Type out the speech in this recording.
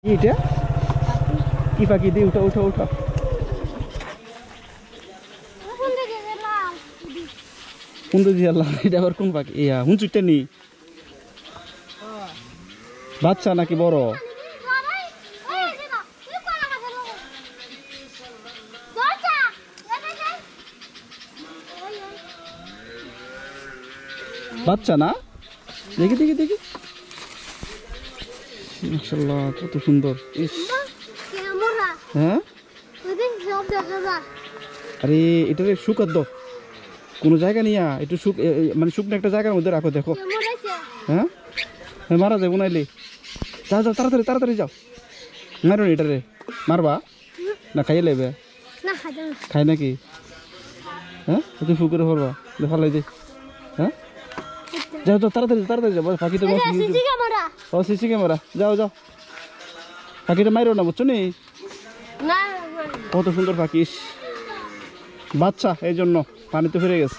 এটা কি পাখি দিয়ে উঠা উঠা উঠা কোন দিয়ে আল্লাহ এটা আবার কোন পাখি ইয়া হুঁচুটা নি বাচ্চা নাকি বড় বাচ্চা না দেখি দেখি দেখি মাশাআল্লাহ কত সুন্দর ইস হ্যাঁ আরে এটারে শুকাত দাও কোনো জায়গা নিয়া একটু মানে শুকনো একটা জায়গার মধ্যে রাখো দেখো হ্যাঁ হ্যাঁ মারা যাবো নাইলে যাও যাও তাড়াতাড়ি তাড়াতাড়ি যাও মারো না এটারে মারবা না খাইয়ে লেবে খাই নাকি হ্যাঁ তুই ফুকুরে ভরবা ভালোই দে হ্যাঁ যাও যাও তাড়াতাড়ি তাড়াতাড়ি যাও পাখিটা ও সিসি ক্যামেরা যাও যাও পাখিটা মারো না বুঝছো নি কত সুন্দর পাখি বাচ্চা এই জন্য পানিতে ফিরে গেছে